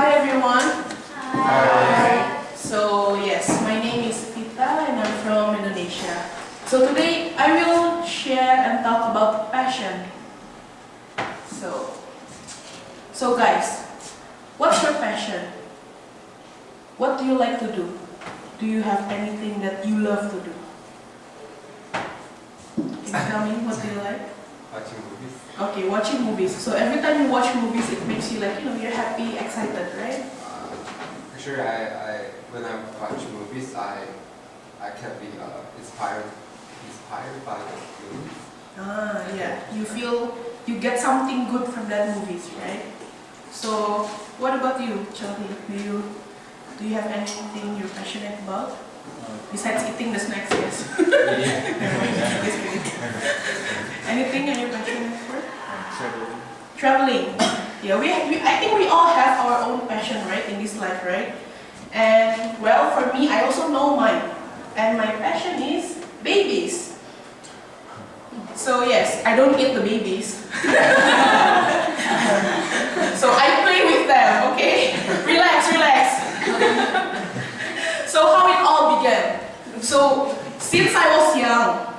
Hi everyone. Hi. So yes, my name is Vita and I'm from Indonesia. So today I will share and talk about passion. So guys, what's your passion? What do you like to do? Do you have anything that you love to do? Can you tell me what do you like? Watching movies. Okay, watching movies. So every time you watch movies, it makes you like, you're happy, excited, right? For sure, when I watch movies, I can be inspired by the movie. Yeah. You get something good from that movies, right? So, what about you, Charlie? Do you have anything you're passionate about? Besides eating the snacks, yes. Just kidding. Anything that you're passionate for? Traveling. Yeah, I think we all have our own passion, right, in this life, right? And well, for me, I also know mine. And my passion is babies. So yes, I don't eat the babies. So I play with them, okay? Relax. So how it all began. So since I was young,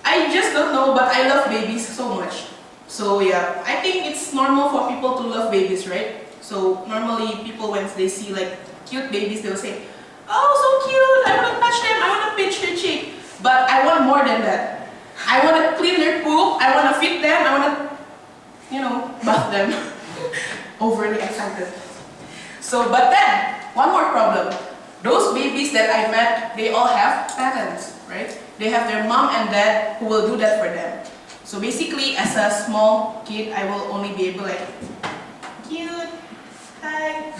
I just don't know, but I love babies so much. So yeah, I think it's normal for people to love babies, right? So normally people, when they see like cute babies, they'll say, "Oh, so cute, I want to touch them, I want to pinch their cheek." But I want more than that. I want to clean their poop, I want to feed them, I want to, bath them. Overly excited. So, but then, one more problem. Those babies that I met, they all have parents, right? They have their mom and dad who will do that for them. So basically, as a small kid, I will only be able like, cute, hi.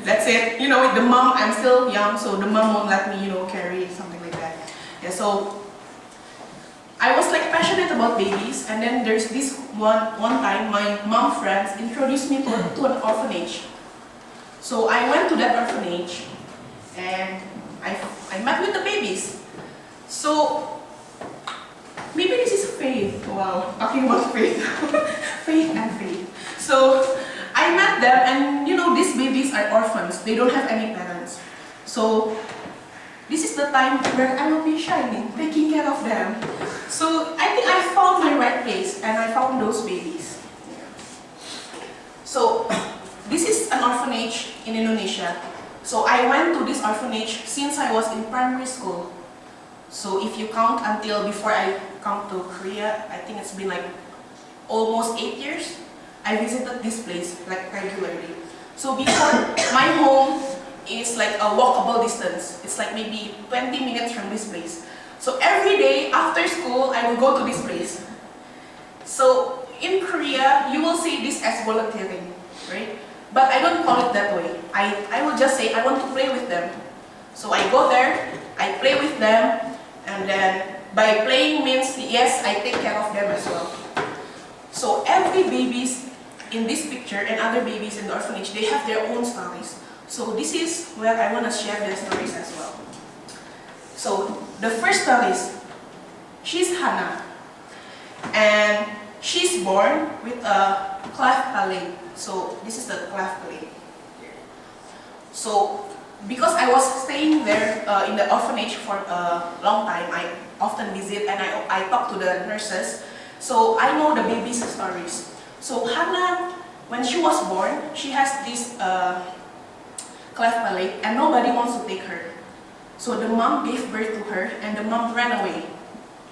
That's it. With the mom, I'm still young, so the mom won't let me, carry something like that. Yeah, so I was like passionate about babies, and then there's this one time my mom friends introduced me to an orphanage. So I went to that orphanage, and I met with the babies. So maybe this is faith. Wow, talking about faith. Faith and faith. So I met them, and these babies are orphans. They don't have any parents. So this is the time where I will be shining, taking care of them. So I think I found my right place, and I found those babies. So this is an orphanage in Indonesia. So I went to this orphanage since I was in primary school. So if you count until before I come to Korea, I think it's been like almost 8 years. I visited this place like regularly. So before, my home is like a walkable distance. It's like maybe 20 minutes from this place. So every day after school, I will go to this place. So in Korea, you will see this as volunteering, right? But I don't call it that way. I will just say I want to play with them. So I go there, I play with them, and then by playing means, yes, I take care of them as well. So every babies in this picture and other babies in the orphanage, they have their own stories. So this is where I want to share their stories as well. So the first story is, she's Hannah, and she's born with a cleft palate. So this is the cleft palate. So because I was staying there in the orphanage for a long time, I often visit and I talk to the nurses. So I know the baby's stories. So Hannah, when she was born, she has this cleft palate, and nobody wants to take her. So the mom gave birth to her, and the mom ran away.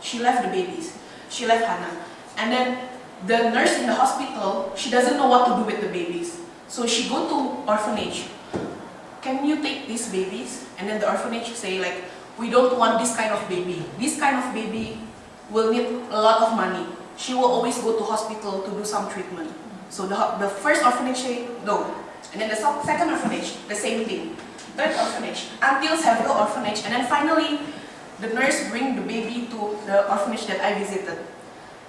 She left the babies. She left Hannah. And then the nurse in the hospital, she doesn't know what to do with the babies. So she go to orphanage. Can you take these babies? And then the orphanage say like, we don't want this kind of baby. This kind of baby will need a lot of money. She will always go to hospital to do some treatment. So the first orphanage say no. And then the second orphanage, the same thing. Third orphanage, until several orphanage, and then finally, the nurse bring the baby to the orphanage that I visited.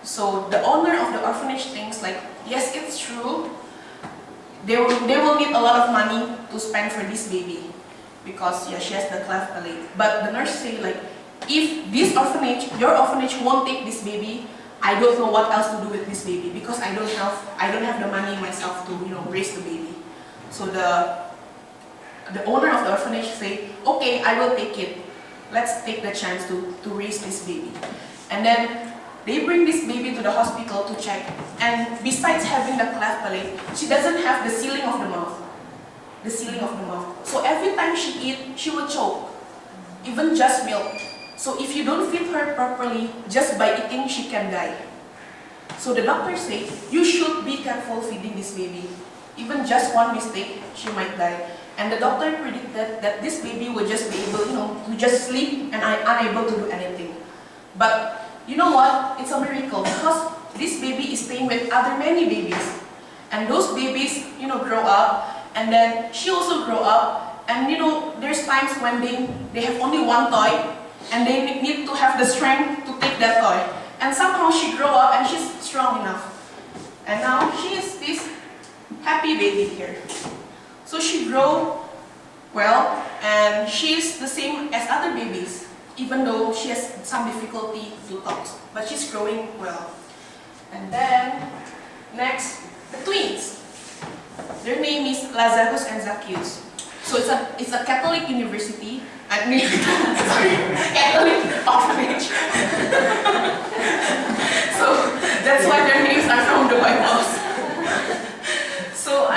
So the owner of the orphanage thinks like, yes, it's true. They will need a lot of money to spend for this baby, because yeah, she has the cleft palate. But the nurse say like, if this orphanage, your orphanage won't take this baby, I don't know what else to do with this baby, because I don't have the money myself to raise the baby. So the the owner of the orphanage say, okay, I will take it. Let's take the chance to raise this baby. And then they bring this baby to the hospital to check. And besides having the cleft palate, she doesn't have the sealing of the mouth. The sealing of the mouth. So every time she eats, she will choke. Even just milk. So if you don't feed her properly, just by eating, she can die. So the doctor said, you should be careful feeding this baby. Even just one mistake, she might die. And the doctor predicted that this baby would just be able, to just sleep and unable to do anything. But you know what? It's a miracle because this baby is staying with other many babies. And those babies, grow up, and then she also grow up. And there's times when they have only one toy, and they need to have the strength to take that toy. And somehow she grow up and she's strong enough. And now she is this happy baby here. So she grow well, and she's the same as other babies, even though she has some difficulty to talk. But she's growing well. And then, next, the twins. Their name is Lazarus and Zacchaeus. So it's a Catholic university. Sorry, Catholic orphanage. So that's why their names are from the Bible. So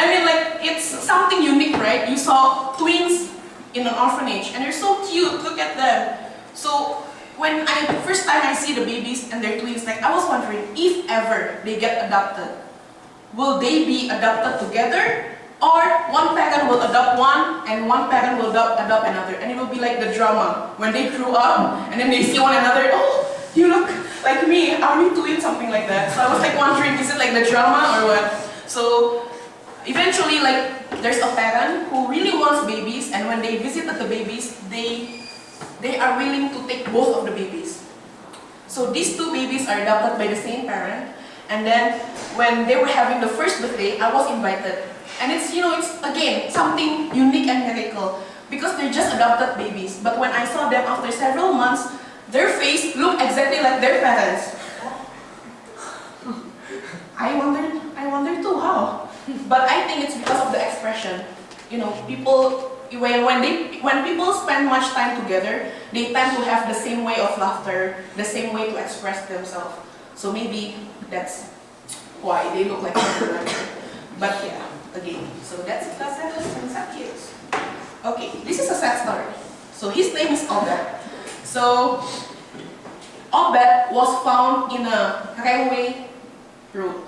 it's something unique, right? You saw twins in an orphanage, and they're so cute. Look at them. So when first time I see the babies and their twins, I was wondering if ever they get adopted, will they be adopted together? Or one parent will adopt one, and one parent will adopt another. And it will be like the drama. When they grew up, and then they see one another, oh, you look like me, are we twins? Something like that. So I was wondering, is it like the drama or what? So eventually, there's a parent who really wants babies, and when they visited the babies, they are willing to take both of the babies. So these two babies are adopted by the same parent, and then when they were having the first birthday, I was invited. And it's again, something unique and miracle, because they're just adopted babies. But when I saw them after several months, their face looked exactly like their parents. I wondered too, how? But I think it's because of the expression. People, when people spend much time together, they tend to have the same way of laughter, the same way to express themselves. So maybe that's why they look like each other. But yeah, again, so that's Lazarus and Zacchaeus. Okay, this is a sad story. So his name is Obed. So Obed was found in a railway road.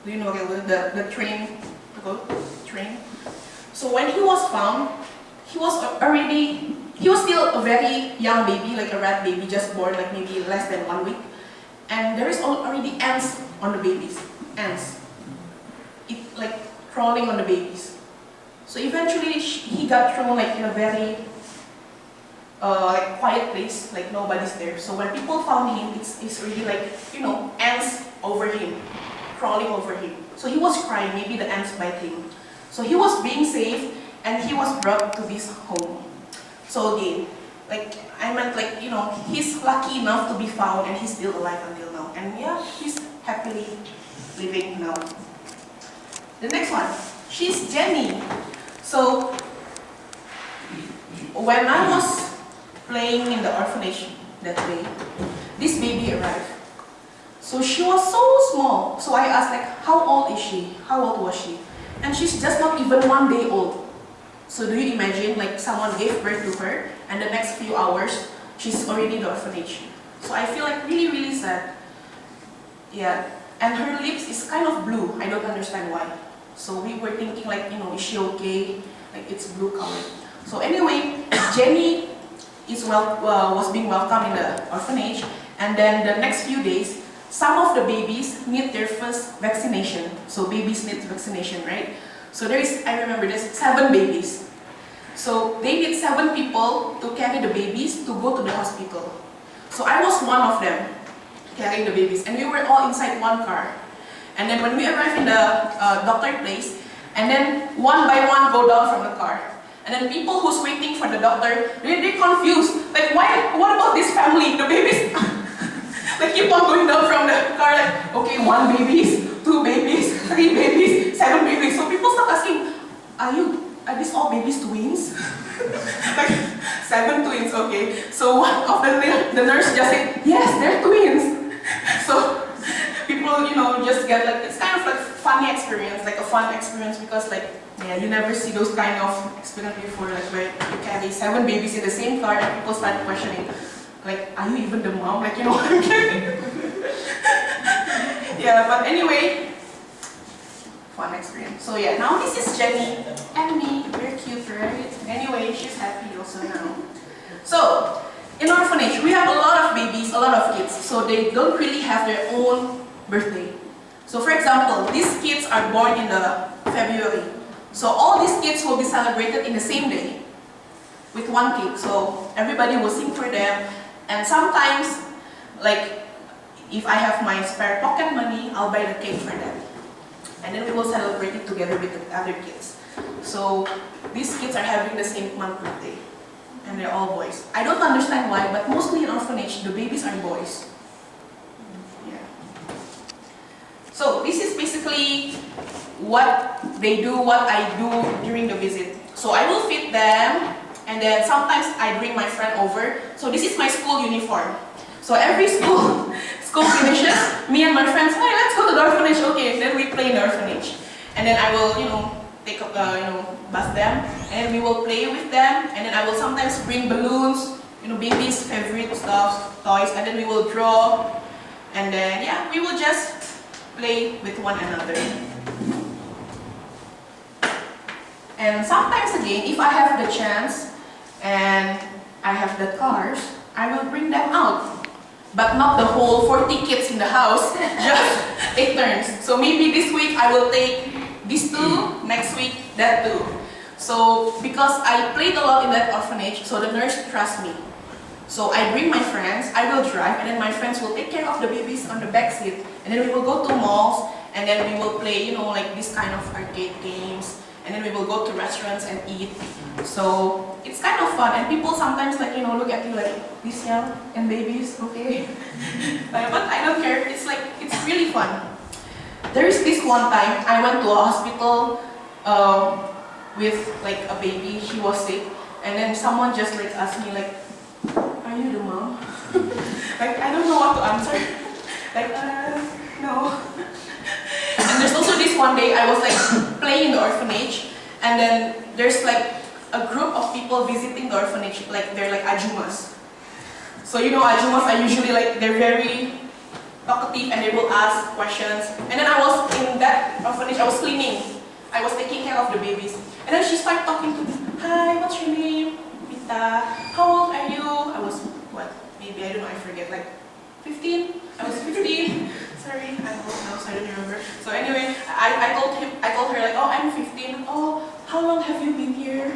Do you know railway? The train, train. So when he was found, he was still a very young baby, like a rat baby, just born, maybe less than 1 week. And there is already ants on the babies. Ants. Crawling on the babies. So eventually he got thrown in a very quiet place, nobody's there. So when people found him, it's really ants over him, crawling over him. So he was crying, maybe the ants bite him. So he was being saved, and he was brought to this home. So again, he's lucky enough to be found, and he's still alive until now. And yeah, he's happily living now. The next one, she's Jenny. So when I was playing in the orphanage that day, this baby arrived. So she was so small. So I asked, how old is she? How old was she? And she's just not even 1 day old. So do you imagine, someone gave birth to her, and the next few hours, she's already in the orphanage. So I feel really, really sad. Yeah, and her lips is kind of blue. I don't understand why. So we were thinking is she okay? It's blue color. So anyway, Jenny was being welcomed in the orphanage, and then the next few days, some of the babies need their first vaccination. So babies need vaccination, right? So I remember there's 7 babies. So they need 7 people to carry the babies to go to the hospital. So I was one of them carrying the babies, and we were all inside one car. And then when we arrived in the doctor place, and then one by one go down from the car. And then people who's waiting for the doctor, they're confused. What about this family? The babies, keep on going down from the car, okay, 1 baby, 2 babies, 3 babies, 7 babies. So people start asking, are are these all babies twins? Like 7 twins, okay. So one of the nurse just said, yes, they're twins. So people, just get like, it's kind of like funny experience, like a fun experience because like, yeah, you never see those kind of experience before, like where you carry 7 babies in the same car and people start questioning, like, are you even the mom? Like, Yeah, but anyway, fun experience. So yeah, now this is Jenny and me. We're cute, right? Anyway, she's happy also now. So, in orphanage, we have a lot of babies, a lot of kids. So they don't really have their own birthday. So for example, these kids are born in the February. So all these kids will be celebrated in the same day with one cake. So everybody will sing for them. And sometimes, like, if I have my spare pocket money, I'll buy the cake for them. And then we will celebrate it together with the other kids. So these kids are having the same month birthday. And they're all boys. I don't understand why, but mostly in orphanage, the babies are boys. Yeah. So this is basically what they do, what I do during the visit. So I will feed them, and then sometimes I bring my friend over. So this is my school uniform. So every school finishes, me and my friends, hey, let's go to the orphanage. Okay, then we play in the orphanage. And then I will, take up, bath them, and we will play with them. And then I will sometimes bring balloons, babies' favorite stuff, toys, and then we will draw. And then, yeah, we will just play with one another. And sometimes again, if I have the chance and I have the cars, I will bring them out. But not the whole 40 kids in the house, just take turns. So maybe this week I will take these 2, next week that 2. So because I played a lot in that orphanage, so the nurse trusts me. So I bring my friends, I will drive, and then my friends will take care of the babies on the back seat. And then we will go to malls, and then we will play, like this kind of arcade games. And then we will go to restaurants and eat. So it's kind of fun, and people sometimes look at you like, this young and babies, okay? But I don't care. It's really fun. There is this one time I went to a hospital with like a baby. She was sick, and then someone just asked me like, are you the mom? I don't know what to answer. No. And there's also this one day I was playing in the orphanage, and then there's a group of people visiting the orphanage, they're ajumas. So ajumas are usually they're very talkative and they will ask questions. And then I was in that orphanage, I was cleaning. I was taking care of the babies. And then she started talking to me. Hi, what's your name? Vita. How old are you? I was, maybe, I don't know, I forget, 15? I was 15. Sorry, I'm old now, so I don't remember. So anyway, I told her oh, I'm 15. Oh, how long have you been here?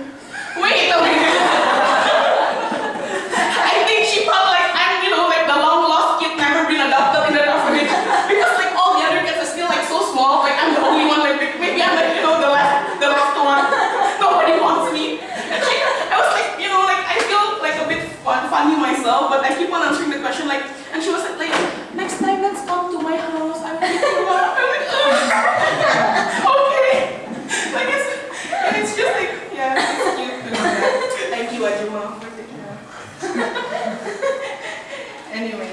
Wait a minute. I think she thought I'm, the long lost kid, never been adopted in the orphanage. Because all the other kids are still so small, I'm the only one, maybe I'm the last one. Nobody wants me. And I was I feel a bit funny myself, but I keep on answering the question and she was like, next time let's come to my house, I will pick you up. Okay. It's just yeah, it's cute to know that. Thank you, Ajuma, for taking care. Anyway,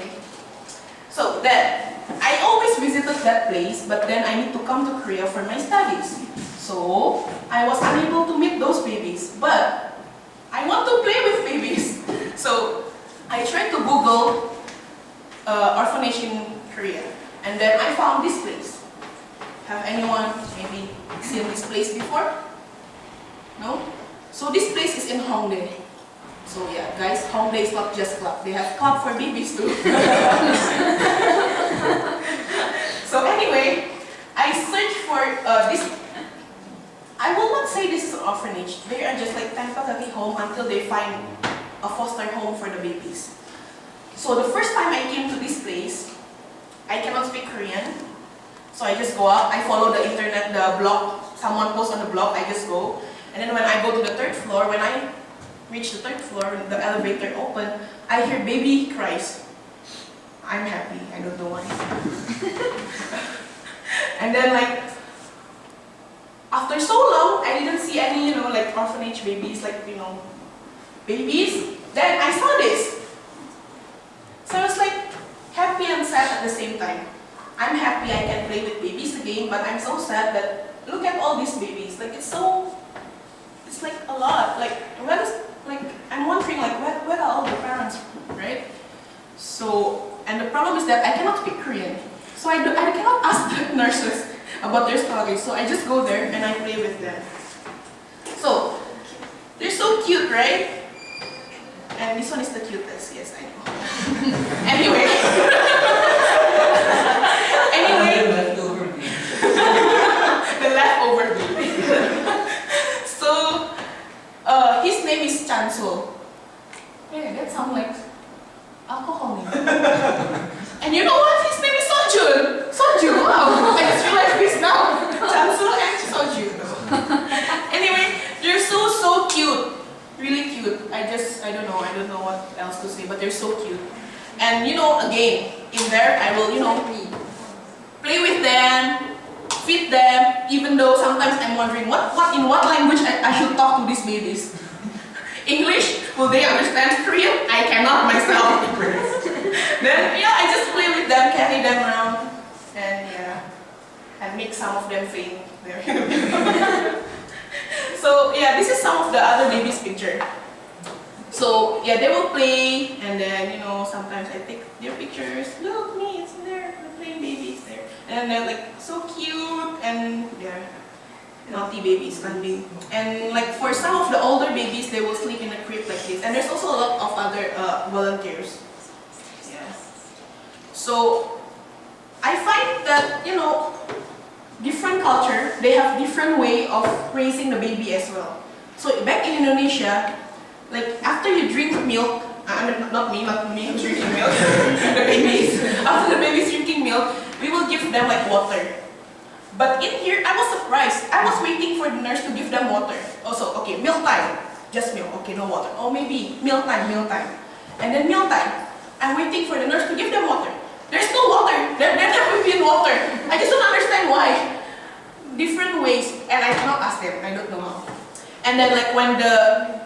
so then, I always visited that place, but then I need to come to Korea for my studies. So, I was unable to meet those babies, but I want to play with babies. So, I tried to Google orphanage in Korea, and then I found this place. Have anyone maybe seen this place before? No? So this place is in Hongdae. So yeah, guys, Hongdae is not just club. They have club for babies too. So anyway, I searched for this. I will not say this is an orphanage. They are just temporary home until they find a foster home for the babies. So the first time I came to this place, I cannot speak Korean. So I just go up, I follow the internet, the blog, someone posts on the blog, I just go. And then when I go to the 3rd floor, when I reach the 3rd floor, the elevator open, I hear baby cries. I'm happy, I don't know why. And then after after so long, I didn't see any, like orphanage babies, like, babies. Then I saw this. So I was like happy and sad at the same time. I'm happy I can play with babies again, but I'm so sad that look at all these babies. Like it's like a lot. Like I'm wondering like where are all the parents, right? So, and the problem is that I cannot speak Korean. So I cannot ask the nurses about their stories. So I just go there and I play with them. So, they're so cute, right? And this one is the cutest, yes, I know. Anyway. The leftover baby. So, his name is Chansul. Yeah, that sounds like alcohol name. And you know what? His name is Sojun. Soju, wow. I just realized this now. Chansul and Soju. Anyway, they're so cute. Really cute. I don't know what else to say, but they're so cute. And again, in there I will, play with them, feed them, even though sometimes I'm wondering in what language I should talk to these babies. English, will they understand Korean? I cannot myself. Then I just play with them, carry them around, and make some of them faint there. So this is some of the other babies' picture. So they will play, and then sometimes I take their pictures. Look, me, it's there. We're playing babies there, and they're like so cute, and they're naughty babies can be. And like for some of the older babies, they will sleep in a crib like this. And there's also a lot of other volunteers. So I find that different culture, they have different way of raising the baby as well. So back in Indonesia, like after you drink milk, not me who's drinking milk, the babies. After the babies drinking milk, we will give them like water. But in here, I was surprised. I was waiting for the nurse to give them water. Also, okay, meal time, just milk. Okay, no water. Or maybe meal time. And then meal time, I'm waiting for the nurse to give them water. There's no water. There never been water. I just don't understand why. Different ways, and I cannot ask them. I don't know how. And then like when the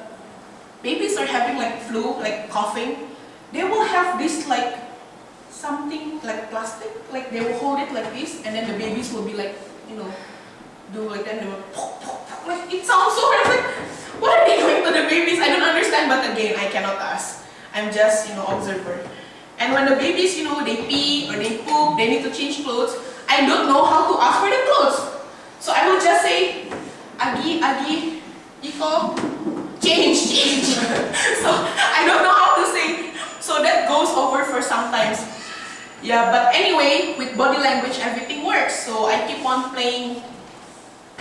babies are having like flu, like coughing, they will have this like something like plastic, like they will hold it like this, and then the babies will be like, do like that. They will like it sounds so weird. Like, what are they doing to the babies? I don't understand. But again, I cannot ask. I'm just observer. And when the babies, they pee or they poop, they need to change clothes. I don't know how to ask for the clothes. So I will just say, Agi, Iko, change. So I don't know how to say. So that goes over for sometimes. But anyway, with body language, everything works. So I keep on playing,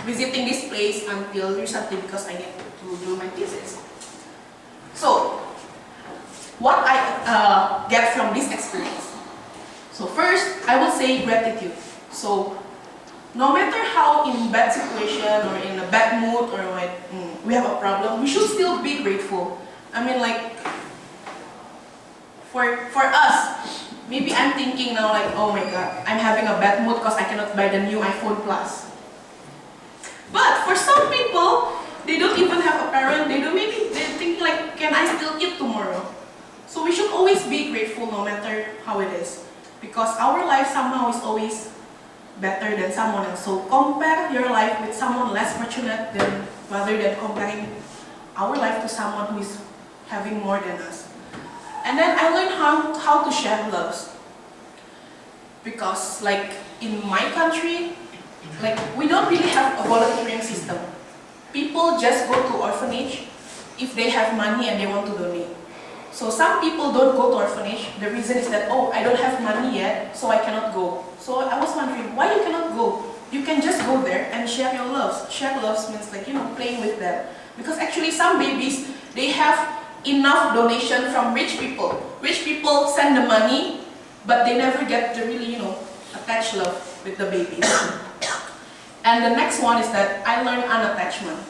visiting this place until recently because I need to do my thesis. So, what I get from this experience. So first, I will say gratitude. So, no matter how in bad situation or in a bad mood or like we have a problem, we should still be grateful. I mean like, for us, maybe I'm thinking now like, oh my god, I'm having a bad mood because I cannot buy the new iPhone Plus. But for some people, they don't even have a parent, maybe they're thinking like, can I still eat tomorrow? So we should always be grateful no matter how it is. Because our life somehow is always better than someone else. So compare your life with someone less fortunate rather than comparing our life to someone who is having more than us. And then I learned how to share loves. Because like in my country, like we don't really have a volunteering system. People just go to orphanage if they have money and they want to donate. So some people don't go to orphanage. The reason is that, oh, I don't have money yet, so I cannot go. So I was wondering, why you cannot go? You can just go there and share your loves. Share loves means like, playing with them. Because actually some babies, they have enough donation from rich people. Rich people send the money, but they never get the really, attached love with the babies. And the next one is that I learned unattachment.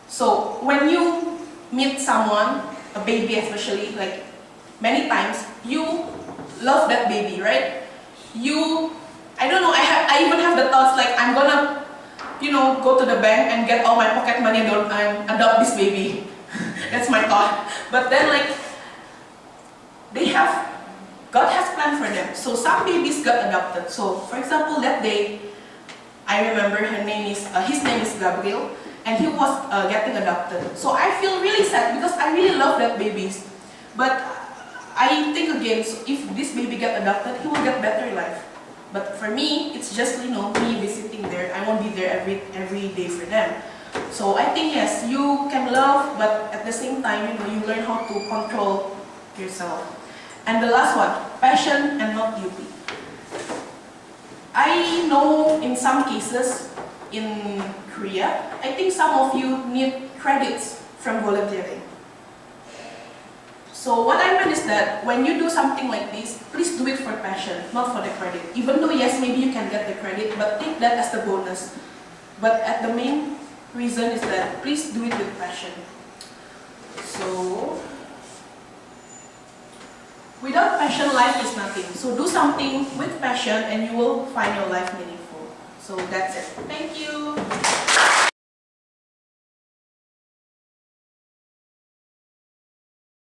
So when you meet someone, a baby especially, like many times, you love that baby, right? I don't know, I even have the thoughts like I'm gonna go to the bank and get all my pocket money and adopt this baby. That's my thought. But then God has planned for them. So some babies got adopted. So for example, that day, I remember his name is Gabriel, and he was getting adopted. So I feel really sad because I really love that babies. But I think again, so if this baby get adopted, he will get better life. But for me, it's just me visiting there. I won't be there every day for them. So I think yes, you can love, but at the same time, you learn how to control yourself. And the last one, passion and not duty. I know in some cases in Korea, I think some of you need credits from volunteering. So what I meant is that when you do something like this, please do it for passion, not for the credit. Even though yes, maybe you can get the credit, but take that as the bonus. But at the main reason is that please do it with passion. So without passion, life is nothing. So do something with passion and you will find your life meaningful. So that's it. Thank you.